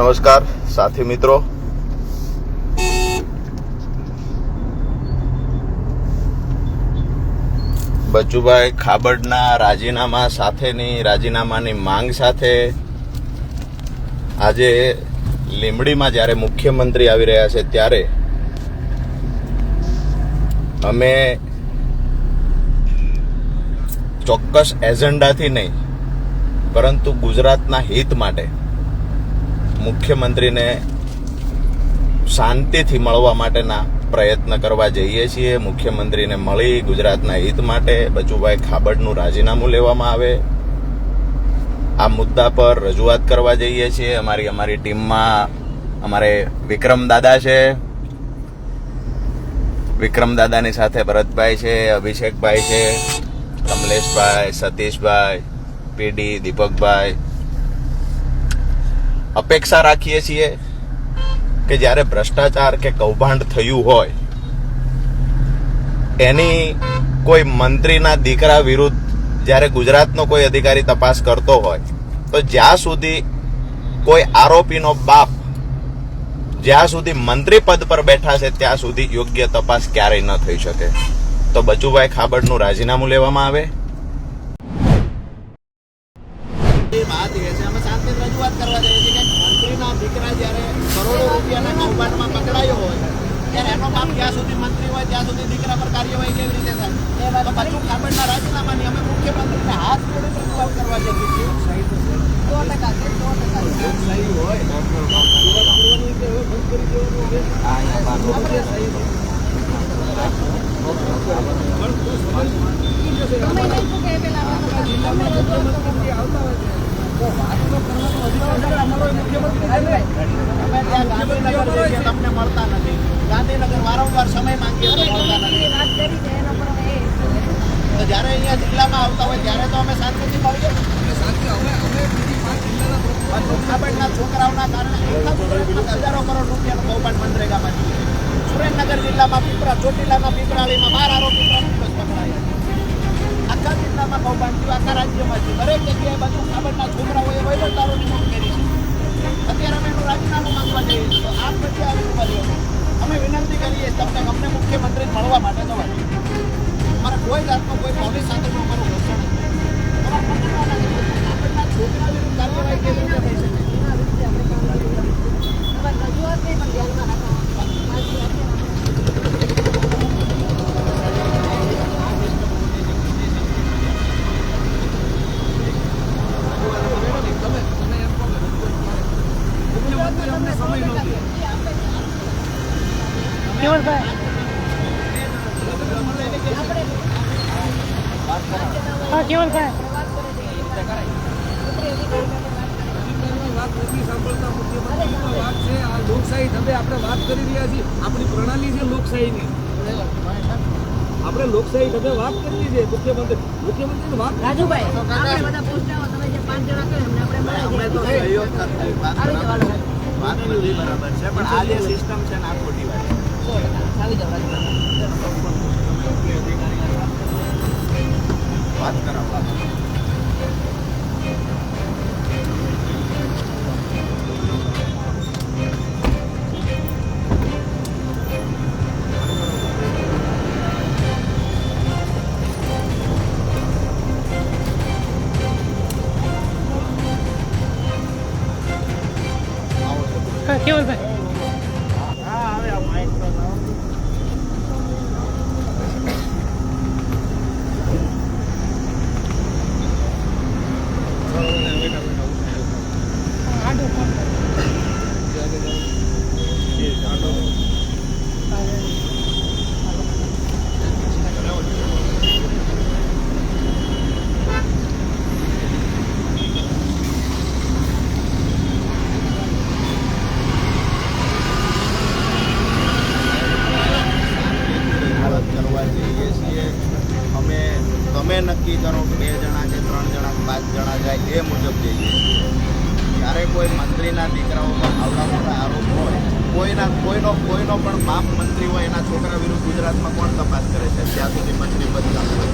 નમસ્કાર સાથી મિત્રો, બચુભાઈ ખાબડના રાજીનામા સાથેની રાજીનામાની માંગ સાથે આજે લીંબડીમાં જ્યારે મુખ્યમંત્રી આવી રહ્યા છે ત્યારે અમે ચોક્કસ એજન્ડાથી નહીં પરંતુ ગુજરાતના હિત માટે મુખ્યમંત્રીને શાંતિથી મળવા માટેના પ્રયત્ન કરવા જઈએ છીએ. મુખ્યમંત્રીને મળી ગુજરાતના હિત માટે બચુભાઈ ખાબડનું રાજીનામું લેવામાં આવે આ મુદ્દા પર રજૂઆત કરવા જઈએ છીએ. અમારી ટીમમાં અમારે વિક્રમ દાદા છે, વિક્રમ દાદાની સાથે ભરતભાઈ છે, અભિષેકભાઈ છે, કમલેશભાઈ, સતીશભાઈ, પીડી, દીપકભાઈ. અપેક્ષા રાખીએ છીએ કે જ્યારે ભ્રષ્ટાચાર કે કૌભાંડ થયું હોય એની કોઈ મંત્રીના દીકરા વિરુદ્ધ જ્યારે ગુજરાતનો કોઈ અધિકારી તપાસ કરતો હોય તો જ્યાં સુધી કોઈ આરોપીનો બાપ જ્યાં સુધી મંત્રી પદ પર બેઠા છે ત્યાં સુધી યોગ્ય તપાસ ક્યારેય ન થઈ શકે. તો બચુભાઈ ખાબડનું રાજીનામું લેવામાં આવે. રજૂઆત કરવા જઈએ છીએ કે મંત્રીના દીકરા જ્યારે કરોડો રૂપિયાના કૌભાંડમાં પકડાયો હોય ત્યારે એનો બાપ જ્યાં સુધી મંત્રી હોય ત્યાં સુધી દીકરા પર કાર્યવાહી કેવી રીતે થાય? તો બચુ ખાબડના રાજીનામાની અમે મુખ્યમંત્રીને હાથ જોડી રજૂઆત કરવા જઈએ છીએ. 100% તમને મળતા નથી. ગાંધીનગર વારંવાર સમય માંગીએ તો મળતા નથી. તો જ્યારે અહીંયા જિલ્લામાં આવતા હોય ત્યારે તો અમે શાંતિથી મળીએ. ખાબડના છોકરાઓના કારણે હજારો કરોડ રૂપિયાનું કૌભાંડ મનરેગામાં છે. સુરેન્દ્રનગર જિલ્લામાં ચોટીલાના પીપરાળીમાં 12 આરોપી પકડાયા. આખા જિલ્લામાં કૌભાંડ થયું, આખા રાજ્યમાં થયું. દરેક જગ્યાએ બધું ખાબડના છોકરાઓએ વહીવટદારોની નિમણૂક કરી છે. અત્યારે અમે એનું રાજીનામું માંગવા જઈએ છીએ. તો આ પછી આવી અમે વિનંતી કરીએ તમને અમને મુખ્યમંત્રી મળવા માટે જવા. અમારે કોઈ જાતનો કોઈ પોલીસ સાથેનું અમારું ઘર્ષણ નથી. ખાબડના છોકરા વિરુદ્ધ કાર્યવાહી કેવી રીતે થઈ શકે? લોકશાહી હવે આપણે વાત કરી રહ્યા છીએ. આપણી પ્રણાલી છે લોકશાહીની. આપણે લોકશાહી હવે વાત કરવી છે. મુખ્યમંત્રીની વાત રાજુભાઈ બધા પોસ્ટાઓ તમે જે 5 જણા કહે એમને આપણે અમે તો સહયોગ કરતા વાત બધી બરાબર છે પણ આ જે સિસ્ટમ છે ને આ ખોટી વાત છે. વાત કરાવો. કેવલભાઈ તમે નક્કી કરો કે 2 જણા કે 3 જણા 5 જણા જાય એ મુજબ જઈએ. જ્યારે કોઈ મંત્રીના દીકરાઓ પર આવડા મોટા આરોપ હોય, કોઈનો પણ બાપ મંત્રી હોય એના છોકરા વિરુદ્ધ ગુજરાતમાં કોણ તપાસ કરે છે? ત્યાં સુધી મંત્રી પદ ચાલુ હોય.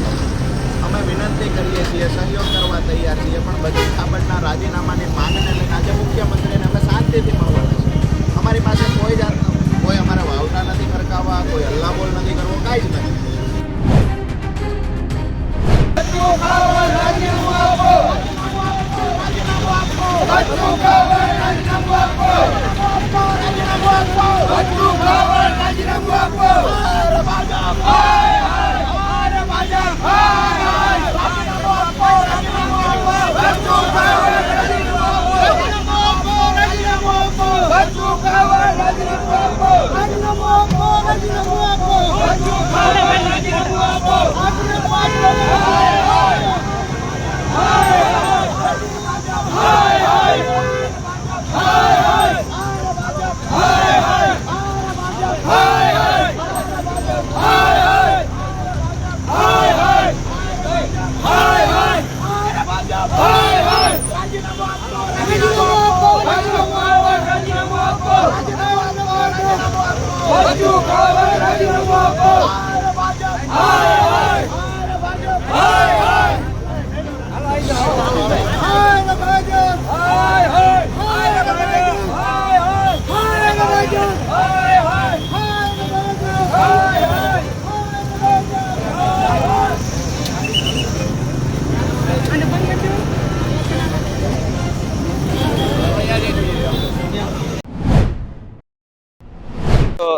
અમે વિનંતી કરીએ છીએ, સહયોગ કરવા તૈયાર છીએ, પણ બચુ ખાબડના રાજીનામાની માંગને લઈને આજે મુખ્યમંત્રીને અમે શાંતિથી મળવાના છે. અમારી પાસે કોઈ જાતનો કોઈ અમારા વાવટા નથી ખરકાવવા, કોઈ હલ્લાબોલ નથી કરવો, કાંઈ જ નથી.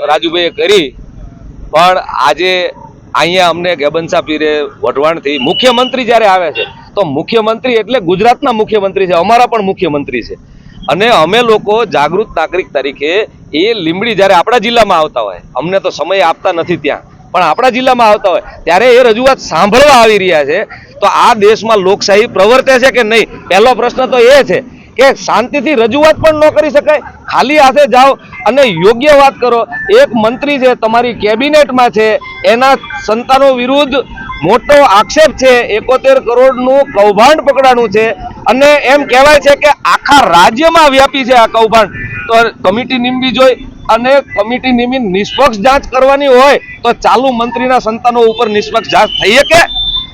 રાજુભાઈએ કરી, પણ આજે અહીંયા અમને ગેબનસા પીરે વઢવાણથી મુખ્યમંત્રી જ્યારે આવે છે તો મુખ્યમંત્રી એટલે ગુજરાતના મુખ્યમંત્રી છે, અમારા પણ મુખ્યમંત્રી છે. અને અમે લોકો જાગૃત નાગરિક તરીકે એ લીંબડી જ્યારે આપણા જિલ્લામાં આવતા હોય, અમને તો સમય આપતા નથી ત્યાં, પણ આપણા જિલ્લામાં આવતા હોય ત્યારે એ રજૂઆત સાંભળવા આવી રહ્યા છે. તો આ દેશમાં લોકશાહી પ્રવર્તે છે કે નહીં, પહેલો પ્રશ્ન તો એ છે કે શાંતિથી રજૂઆત પણ ન કરી શકાય, ખાલી હાથે જાઓ અને યોગ્ય વાત કરો. એક મંત્રી છે તમારી કેબિનેટમાં છે, એના સંતાનો વિરુદ્ધ મોટો આક્ષેપ છે, 71 કરોડનું કૌભાંડ પકડાનું છે અને એમ કહેવાય છે કે આખા રાજ્યમાં વ્યાપી છે આ કૌભાંડ. તો કમિટી નીમવી જોઈએ અને કમિટી નીમી નિષ્પક્ષ જાંચ કરવાની હોય તો ચાલુ મંત્રીના સંતાનો ઉપર નિષ્પક્ષ જાંચ થઈ શકે.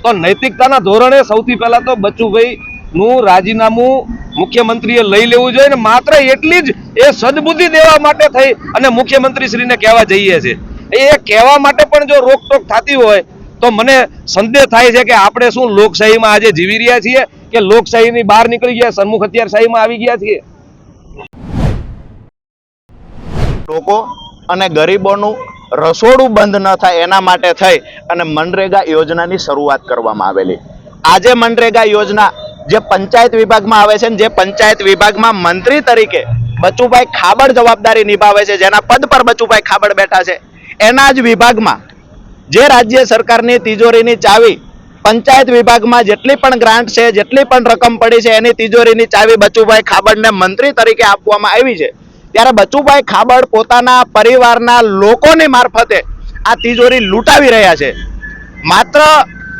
તો નૈતિકતાના ધોરણે સૌથી પહેલા તો બચુભાઈ નું રાજીનામું મુખ્યમંત્રીએ લઈ લેવું જોઈએ. ને માત્ર એટલી જ એ સદબુદ્ધિ દેવા માટે થઈ અને મુખ્યમંત્રી શ્રીને કહેવા જઈએ છે. એ કહેવા માટે પણ જો રોકટોક થતી હોય તો મને સંદેહ થાય છે કે આપણે શું લોકશાહીમાં આજે જીવી રહ્યા છીએ કે લોકશાહીની બહાર નીકળી ગયા, સન્મુખ હથિયારશાહીમાં આવી ગયા છીએ. લોકો અને ગરીબોનું રસોડું બંધ ન થાય એના માટે થઈ અને મનરેગા યોજનાની શરૂઆત કરવામાં આવેલી. આજે મનરેગા યોજના જે પંચાયત વિભાગમાં આવે છે, જે પંચાયત વિભાગમાં મંત્રી તરીકે બચુભાઈ ખાબડ જવાબદારી નિભાવે છે, જેના પદ પર બચુભાઈ ખાબડ બેઠા છે, એના જ વિભાગમાં જે રાજ્ય સરકારની તિજોરીની ચાવી પંચાયત વિભાગમાં જેટલી પણ ગ્રાન્ટ છે, જેટલી પણ રકમ પડી છે, એની તિજોરીની ચાવી બચુભાઈ ખાબડને મંત્રી તરીકે આપવામાં આવી છે. ત્યારે બચુભાઈ ખાબડ પોતાના પરિવારના લોકોની મારફતે આ તિજોરી લૂંટાવી રહ્યા છે. માત્ર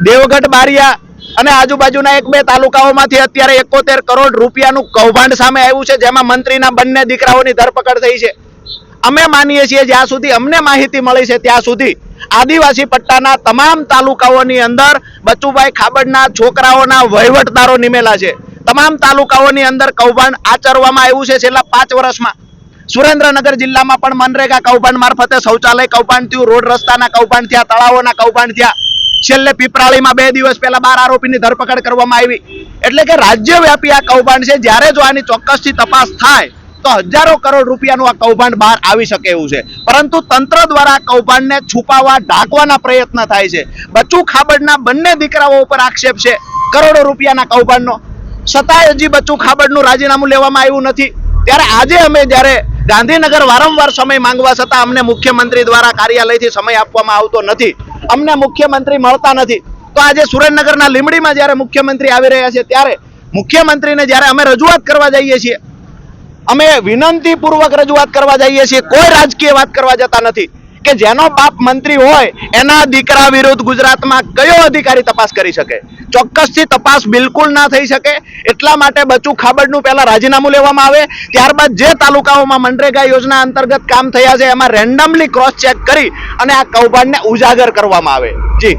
દેવગઢ બારિયા અને આજુબાજુના 1-2 તાલુકાઓમાંથી અત્યારે 71 કરોડ રૂપિયાનું કૌભાંડ સામે આવ્યું છે, જેમાં મંત્રીના બંને દીકરાઓની ધરપકડ થઈ છે. અમે માનીએ છીએ, જ્યાં સુધી અમને માહિતી મળી છે ત્યાં સુધી આદિવાસી પટ્ટાના તમામ તાલુકાઓની અંદર બચુભાઈ ખાબડના છોકરાઓના વહીવટદારો નિમેલા છે. તમામ તાલુકાઓની અંદર કૌભાંડ આચરવામાં આવ્યું છે છેલ્લા 5 વર્ષમાં. સુરેન્દ્રનગર જિલ્લામાં પણ મનરેગા કૌભાંડ મારફતે શૌચાલય કૌભાંડ થયું, રોડ રસ્તાના કૌભાંડ થયા, તળાવોના કૌભાંડ થયા. છેલ્લે પીપરાળીમાં 2 દિવસ પહેલા 12 આરોપીની ધરપકડ કરવામાં આવી. એટલે કે રાજ્યવ્યાપી આ કૌભાંડ છે. જ્યારે જો આની ચોક્કસથી તપાસ થાય તો હજારો કરોડ રૂપિયાનું આ કૌભાંડ બહાર આવી શકે એવું છે. પરંતુ તંત્ર દ્વારા આ કૌભાંડને છુપાવવા, ઢાંકવાના પ્રયત્ન થાય છે. બચુ ખાબડના બંને દીકરાઓ ઉપર આક્ષેપ છે કરોડો રૂપિયાના કૌભાંડનો, છતાંય હજી બચુ ખાબડનું રાજીનામું લેવામાં આવ્યું નથી. ત્યારે આજે અમે જ્યારે ગાંધીનગર વારંવાર સમય માંગવા છતાં અમને મુખ્યમંત્રી દ્વારા કાર્યાલયથી સમય આપવામાં આવતો નથી, અમને મુખ્યમંત્રી મળતા નથી. તો આજે સુરેન્દ્રનગરના લીંબડીમાં જ્યારે મુખ્યમંત્રી આવી રહ્યા છે ત્યારે મુખ્યમંત્રીને જ્યારે અમે રજૂઆત કરવા જઈએ છીએ, અમે વિનંતીપૂર્વક રજૂઆત કરવા જઈએ છીએ, કોઈ રાજકીય વાત કરવા જતા નથી કે જેનો બાપ મંત્રી હોય એના દીકરા વિરુદ્ધ ગુજરાતમાં કયો અધિકારી તપાસ કરી શકે. ચોક્કસથી તપાસ બિલકુલ ના થઈ શકે. એટલા માટે બચુ ખાબડનું પહેલા રાજીનામું લેવામાં આવે, ત્યારબાદ જે તાલુકાઓમાં મનરેગા યોજના અંતર્ગત કામ થયા છે એમાં રેન્ડમલી ક્રોસ ચેક કરી અને આ કૌભાંડને ઉજાગર કરવામાં આવે. જી.